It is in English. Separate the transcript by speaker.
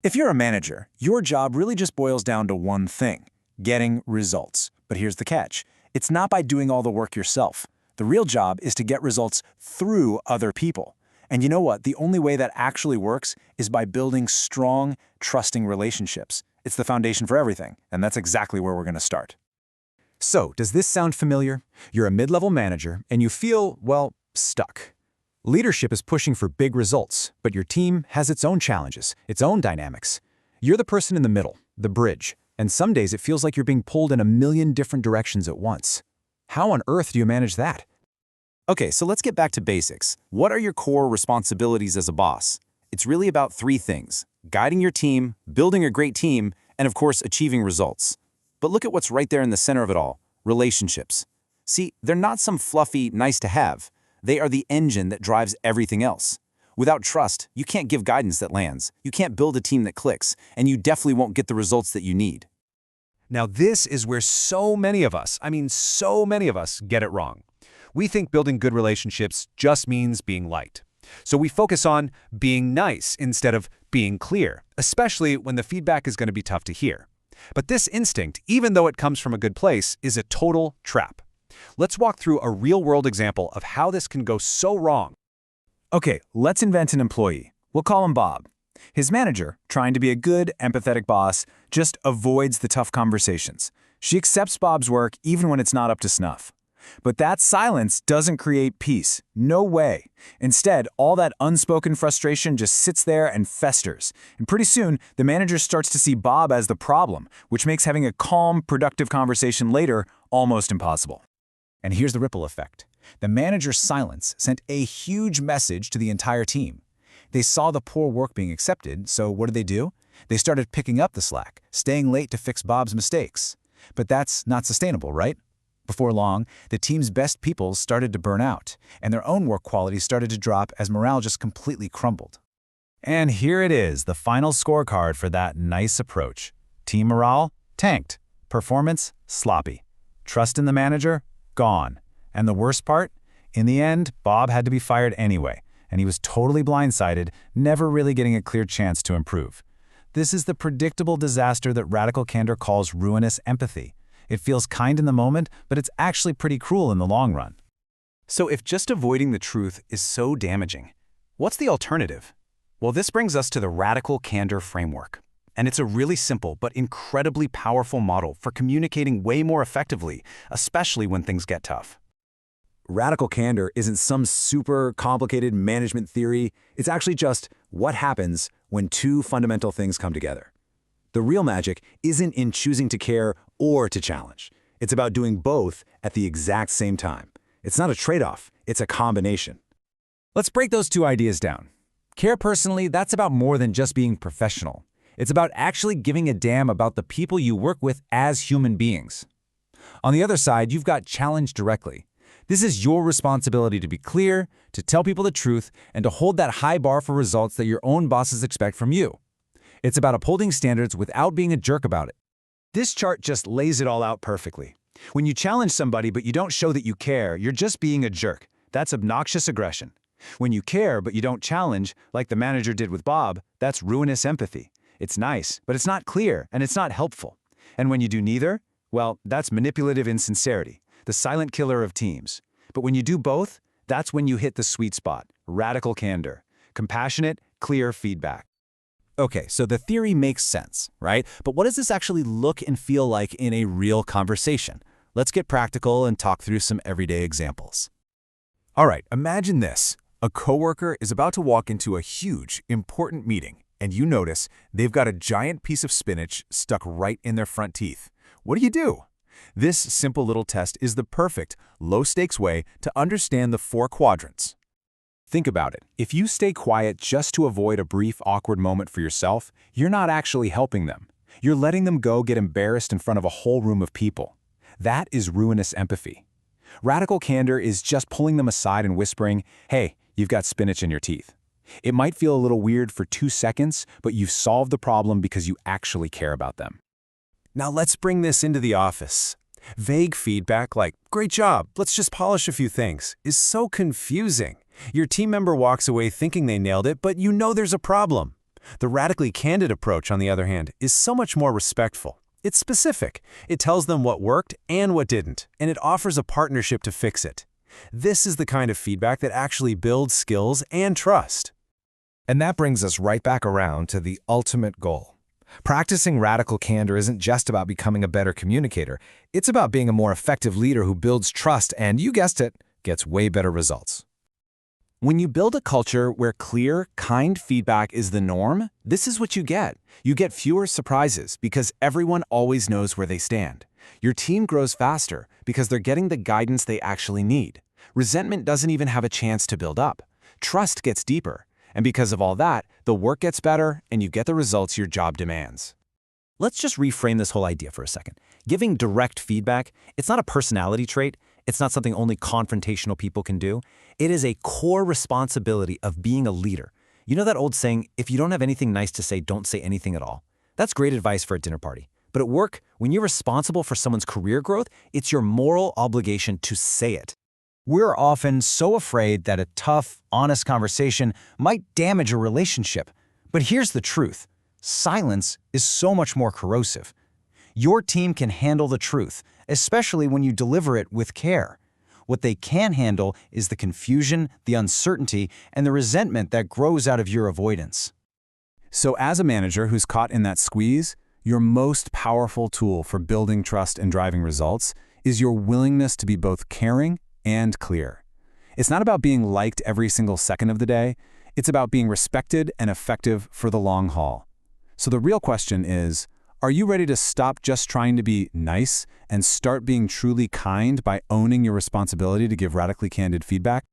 Speaker 1: If you're a manager, your job really just boils down to one thing: getting results. But here's the catch. It's not by doing all the work yourself. The real job is to get results through other people. And you know what? The only way that actually works is by building strong, trusting relationships. It's the foundation for everything, and that's exactly where we're going to start.
Speaker 2: So, does this sound familiar? You're a mid-level manager, and you feel, well, stuck. Leadership is pushing for big results, but your team has its own challenges, its own dynamics. You're the person in the middle, the bridge, and some days it feels like you're being pulled in a million different directions at once. How on earth do you manage that?
Speaker 1: Okay, so let's get back to basics. What are your core responsibilities as a boss? It's really about three things: guiding your team, building a great team, and of course, achieving results. But look at what's right there in the center of it all: relationships. See, they're not some fluffy, nice-to-have. They are the engine that drives everything else. Without trust, you can't give guidance that lands, you can't build a team that clicks, and you definitely won't get the results that you need.
Speaker 2: Now this is where so many of us get it wrong. We think building good relationships just means being liked. So we focus on being nice instead of being clear, especially when the feedback is going to be tough to hear. But this instinct, even though it comes from a good place, is a total trap. Let's walk through a real-world example of how this can go so wrong.
Speaker 1: Okay, let's invent an employee. We'll call him Bob. His manager, trying to be a good, empathetic boss, just avoids the tough conversations. She accepts Bob's work even when it's not up to snuff. But that silence doesn't create peace. No way. Instead, all that unspoken frustration just sits there and festers. And pretty soon, the manager starts to see Bob as the problem, which makes having a calm, productive conversation later almost impossible.
Speaker 2: And here's the ripple effect. The manager's silence sent a huge message to the entire team. They saw the poor work being accepted, so what did? They started picking up the slack, staying late to fix Bob's mistakes. But that's not sustainable, right? Before long, the team's best people started to burn out, and their own work quality started to drop as morale just completely crumbled. And here it is, the final scorecard for that nice approach. Team morale? Tanked. Performance? Sloppy. Trust in the manager? Gone. And the worst part? In the end, Bob had to be fired anyway, and he was totally blindsided, never really getting a clear chance to improve. This is the predictable disaster that Radical Candor calls ruinous empathy. It feels kind in the moment, but it's actually pretty cruel in the long run.
Speaker 1: So if just avoiding the truth is so damaging, what's the alternative? Well, this brings us to the Radical Candor framework. And it's a really simple but incredibly powerful model for communicating way more effectively, especially when things get tough.
Speaker 2: Radical candor isn't some super complicated management theory. It's actually just what happens when two fundamental things come together. The real magic isn't in choosing to care or to challenge. It's about doing both at the exact same time. It's not a trade-off, it's a combination. Let's break those two ideas down. Care personally, that's about more than just being professional. It's about actually giving a damn about the people you work with as human beings. On the other side, you've got challenge directly. This is your responsibility to be clear, to tell people the truth, and to hold that high bar for results that your own bosses expect from you. It's about upholding standards without being a jerk about it. This chart just lays it all out perfectly. When you challenge somebody but you don't show that you care, you're just being a jerk. That's obnoxious aggression. When you care but you don't challenge, like the manager did with Bob, that's ruinous empathy. It's nice, but it's not clear, and it's not helpful. And when you do neither, well, that's manipulative insincerity, the silent killer of teams. But when you do both, that's when you hit the sweet spot: radical candor, compassionate, clear feedback. Okay, so the theory makes sense, right? But what does this actually look and feel like in a real conversation? Let's get practical and talk through some everyday examples. All right, imagine this. A coworker is about to walk into a huge, important meeting, and you notice they've got a giant piece of spinach stuck right in their front teeth. What do? This simple little test is the perfect, low-stakes way to understand the 4 quadrants. Think about it. If you stay quiet just to avoid a brief, awkward moment for yourself, you're not actually helping them. You're letting them go get embarrassed in front of a whole room of people. That is ruinous empathy. Radical candor is just pulling them aside and whispering, "Hey, you've got spinach in your teeth." It might feel a little weird for 2 seconds, but you've solved the problem because you actually care about them. Now let's bring this into the office. Vague feedback like, "Great job, let's just polish a few things," is so confusing. Your team member walks away thinking they nailed it, but you know there's a problem.
Speaker 3: The radically candid approach, on the other hand, is so much more respectful. It's specific. It tells them what worked and what didn't, and it offers a partnership to fix it. This is the kind of feedback that actually builds skills and trust.
Speaker 4: And that brings us right back around to the ultimate goal. Practicing radical candor isn't just about becoming a better communicator. It's about being a more effective leader who builds trust and, you guessed it, gets way better results.
Speaker 1: When you build a culture where clear, kind feedback is the norm, this is what you get. You get fewer surprises because everyone always knows where they stand. Your team grows faster because they're getting the guidance they actually need. Resentment doesn't even have a chance to build up. Trust gets deeper. And because of all that, the work gets better and you get the results your job demands.
Speaker 2: Let's just reframe this whole idea for a second. Giving direct feedback, it's not a personality trait. It's not something only confrontational people can do. It is a core responsibility of being a leader. You know that old saying, if you don't have anything nice to say, don't say anything at all? That's great advice for a dinner party. But at work, when you're responsible for someone's career growth, it's your moral obligation to say it.
Speaker 1: We're often so afraid that a tough, honest conversation might damage a relationship. But here's the truth. Silence is so much more corrosive. Your team can handle the truth, especially when you deliver it with care. What they can't handle is the confusion, the uncertainty, and the resentment that grows out of your avoidance.
Speaker 3: So as a manager who's caught in that squeeze, your most powerful tool for building trust and driving results is your willingness to be both caring and clear. It's not about being liked every single second of the day. It's about being respected and effective for the long haul. So the real question is, are you ready to stop just trying to be nice and start being truly kind by owning your responsibility to give radically candid feedback?